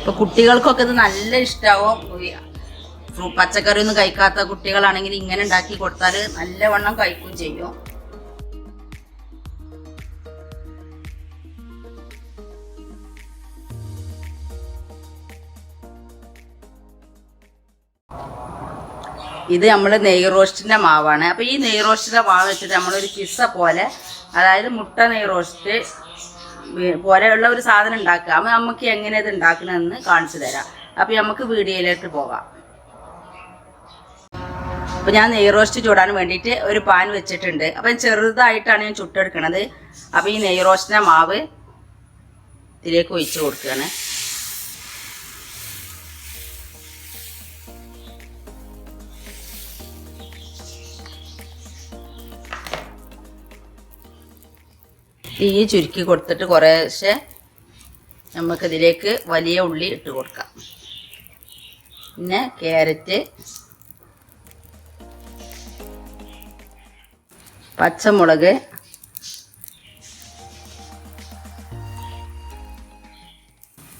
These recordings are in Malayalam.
ഇപ്പോൾ കുട്ടികൾക്കൊക്കെ ഇത് നല്ല ഇഷ്ടമാവും. പച്ചക്കറിയൊന്നും കഴിക്കാത്ത കുട്ടികളാണെങ്കിൽ ഇങ്ങനെ ഉണ്ടാക്കി കൊടുത്താൽ നല്ലവണ്ണം കഴിക്കുകയും ചെയ്യും. ഇത് നമ്മൾ നെയ് റോസ്റ്റിൻ്റെ മാവാണ്. അപ്പോൾ ഈ നെയ് റോസ്റ്റിൻ്റെ മാവ് വെച്ചിട്ട് നമ്മളൊരു പിസ്സ പോലെ, അതായത് മുട്ട നെയ് റോസ്റ്റ് പോലെയുള്ള ഒരു സാധനം ഉണ്ടാക്കുക. അപ്പോൾ നമുക്ക് എങ്ങനെ ഇത് ഉണ്ടാക്കണമെന്ന് കാണിച്ചു തരാം. അപ്പോൾ നമുക്ക് വീഡിയോയിലേക്ക് പോകാം. അപ്പോൾ ഞാൻ നെയ് റോസ്റ്റ് ചൂടാൻ വേണ്ടിയിട്ട് ഒരു പാൻ വെച്ചിട്ടുണ്ട്. അപ്പം ചെറുതായിട്ടാണ് ഞാൻ ചുട്ടെടുക്കണത്. അപ്പോൾ ഈ നെയ് റോസ്റ്റിൻ്റെ മാവ് ഇതിലേക്ക് ഒഴിച്ച് കൊടുക്കുകയാണ്. തീ ചുരുക്കി കൊടുത്തിട്ട് കുറേശ്ശെ നമുക്കിതിലേക്ക് വലിയ ഉള്ളി ഇട്ട് കൊടുക്കാം. പിന്നെ ക്യാരറ്റ്, പച്ചമുളക്,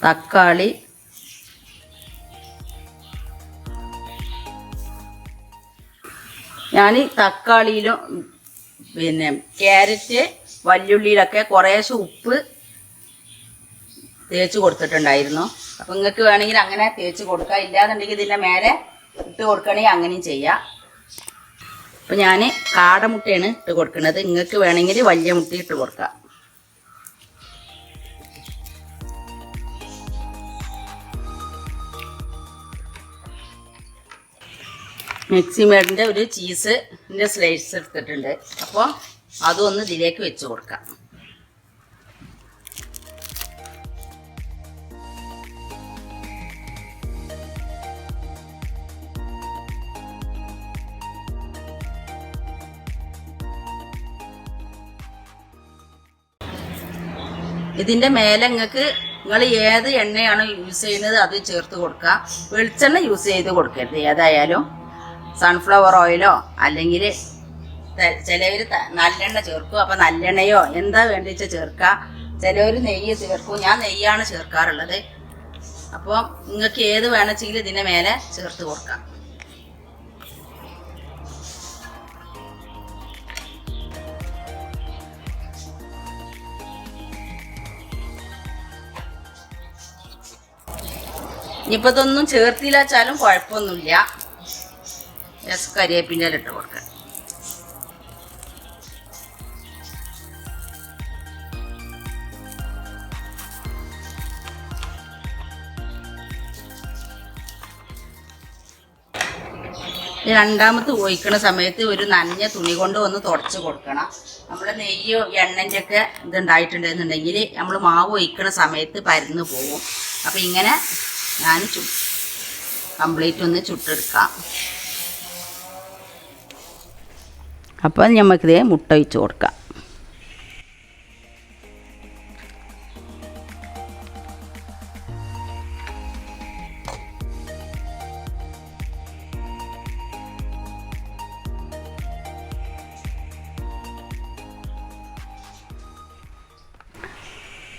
തക്കാളി, ഞാൻ തക്കാളിയിലും പിന്നെ ക്യാരറ്റ് വല്യുള്ളിയിലൊക്കെ കുറേശ്ശെ ഉപ്പ് തേച്ച് കൊടുത്തിട്ടുണ്ടായിരുന്നു. അപ്പം നിങ്ങൾക്ക് വേണമെങ്കിൽ അങ്ങനെ തേച്ച് കൊടുക്കാം. ഇല്ലാന്നുണ്ടെങ്കിൽ ഇതിൻ്റെ മേലെ ഇട്ട് കൊടുക്കണമെങ്കിൽ അങ്ങനെയും ചെയ്യാം. അപ്പം ഞാൻ കാടമുട്ടയാണ് ഇട്ട് കൊടുക്കുന്നത്. നിങ്ങൾക്ക് വേണമെങ്കിൽ വലിയ മുട്ട ഇട്ട് കൊടുക്കാം. മിക്സി മേടിൻ്റെ ഒരു ചീസിൻ്റെ സ്ലൈസ് എടുത്തിട്ടുണ്ട്. അപ്പോൾ അതൊന്ന് ഇതിലേക്ക് വെച്ച് കൊടുക്കാം. ഇതിൻ്റെ മേലെ നിങ്ങൾ ഏത് എണ്ണയാണോ യൂസ് ചെയ്യുന്നത് അത് ചേർത്ത് കൊടുക്കുക. വെളിച്ചെണ്ണ യൂസ് ചെയ്ത് കൊടുക്കരുത്. ഏതായാലും സൺഫ്ലവർ ഓയിലോ അല്ലെങ്കിൽ ചിലവർ നല്ലെണ്ണ ചേർക്കും. അപ്പം നല്ലെണ്ണയോ എന്താ വേണ്ടിച്ച ചേർക്കുക. ചിലവർ നെയ്യ് ചേർക്കും. ഞാൻ നെയ്യാണ് ചേർക്കാറുള്ളത്. അപ്പോൾ നിങ്ങൾക്ക് ഏത് വേണമെങ്കിൽ ഇതിൻ്റെ മേലെ ചേർത്ത് കൊടുക്കാം. ഇനിയിപ്പോൾ ഇതൊന്നും ചേർത്തില്ല വെച്ചാലും കുഴപ്പമൊന്നുമില്ല. കരിവേപ്പിൻ്റെ ഇട്ട് കൊടുക്കാം. രണ്ടാമത് ഒഴിക്കണ സമയത്ത് ഒരു നനഞ്ഞ തുണി കൊണ്ട് ഒന്ന് തുടച്ച് കൊടുക്കണം. നമ്മൾ നെയ്യോ എണ്ണൻ്റെ ഒക്കെ ഇതുണ്ടായിട്ടുണ്ടെന്നുണ്ടെങ്കിൽ നമ്മൾ മാവ് ഒഴിക്കണ സമയത്ത് പരന്ന് പോകും. അപ്പം ഇങ്ങനെ ഞാൻ കംപ്ലീറ്റ് ഒന്ന് ചുട്ടെടുക്കാം. അപ്പം നമുക്കിത് മുട്ട ഒഴിച്ച് കൊടുക്കാം.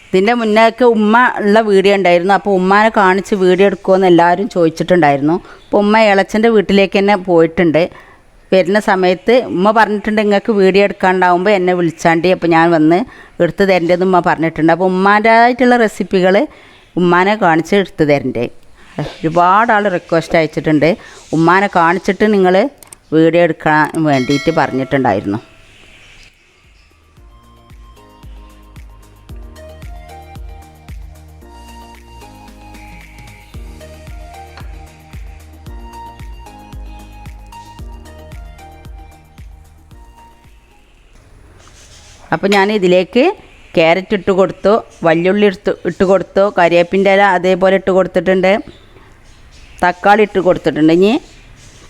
ഇതിൻ്റെ മുന്നേക്ക് ഉമ്മ ഉള്ള വീഡിയോ ഉണ്ടായിരുന്നു. അപ്പോൾ ഉമ്മാനെ കാണിച്ച് വീഡിയോ എടുക്കുമെന്ന് എല്ലാവരും ചോദിച്ചിട്ടുണ്ടായിരുന്നു. അപ്പോൾ ഉമ്മ ഇളച്ചൻ്റെ വീട്ടിലേക്ക് തന്നെ പോയിട്ടുണ്ട്. വരുന്ന സമയത്ത് ഉമ്മ പറഞ്ഞിട്ടുണ്ട് നിങ്ങൾക്ക് വീഡിയോ എടുക്കാണ്ടാവുമ്പോൾ എന്നെ വിളിച്ചാണ്ടി അപ്പോൾ ഞാൻ വന്ന് എടുത്ത് തരേണ്ടതെന്ന് ഉമ്മ പറഞ്ഞിട്ടുണ്ട്. അപ്പോൾ ഉമ്മാൻ്റെതായിട്ടുള്ള റെസിപ്പികൾ ഉമ്മാനെ കാണിച്ച് എടുത്ത് തരണ്ടേ. ഒരുപാട് ആൾ റിക്വസ്റ്റ് അയച്ചിട്ടുണ്ട്. ഉമ്മാനെ കാണിച്ചിട്ട് നിങ്ങൾ വീഡിയോ എടുക്കാൻ വേണ്ടിയിട്ട് പറഞ്ഞിട്ടുണ്ടായിരുന്നു. അപ്പോൾ ഞാൻ ഇതിലേക്ക് ക്യാരറ്റ് ഇട്ട് കൊടുത്തു, വല്യുള്ളി ഇട്ട് കൊടുത്തു, കരിവേപ്പിൻ്റെ ഇല അതേപോലെ ഇട്ട് കൊടുത്തിട്ടുണ്ട്, തക്കാളി ഇട്ട് കൊടുത്തിട്ടുണ്ട്. ഇനി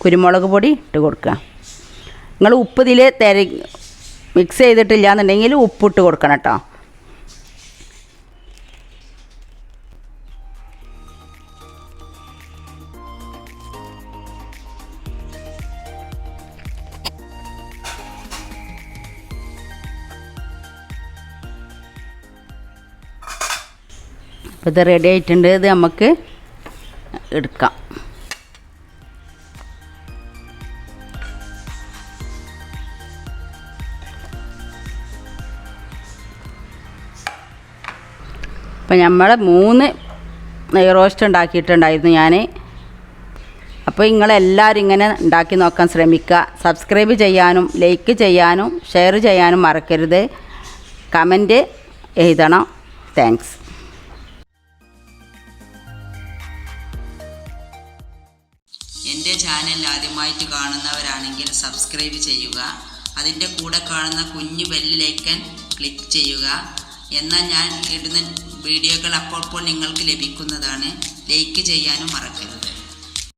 കുരുമുളക് പൊടി ഇട്ട് കൊടുക്കുക. നിങ്ങൾ ഉപ്പ് ഇതിൽ മിക്സ് ചെയ്തിട്ടില്ല എന്നുണ്ടെങ്കിൽ ഉപ്പിട്ട് കൊടുക്കണം കേട്ടോ. അപ്പോൾ ഇത് റെഡി ആയിട്ടുണ്ട്. ഇത് നമുക്ക് എടുക്കാം. അപ്പം നമ്മൾ 3 നെയ് റോസ്റ്റ് ഉണ്ടാക്കിയിട്ടുണ്ടായിരുന്നു ഞാൻ. അപ്പോൾ നിങ്ങളെല്ലാവരും ഇങ്ങനെ ഉണ്ടാക്കി നോക്കാൻ ശ്രമിക്കുക. സബ്സ്ക്രൈബ് ചെയ്യാനും ലൈക്ക് ചെയ്യാനും ഷെയർ ചെയ്യാനും മറക്കരുത്. കമൻറ്റ് എഴുതണം. താങ്ക്സ്. എൻ്റെ ചാനൽ ആദ്യമായിട്ട് കാണുന്നവരാണെങ്കിൽ സബ്സ്ക്രൈബ് ചെയ്യുക. അതിൻ്റെ കൂടെ കാണുന്ന കുഞ്ഞു ബെല്ലിലേക്കൻ ക്ലിക്ക് ചെയ്യുക. എന്നാൽ ഞാൻ ഇടുന്ന വീഡിയോകൾ അപ്പോൾ നിങ്ങൾക്ക് ലഭിക്കുന്നതാണ്. ലൈക്ക് ചെയ്യാനും മറക്കരുത്.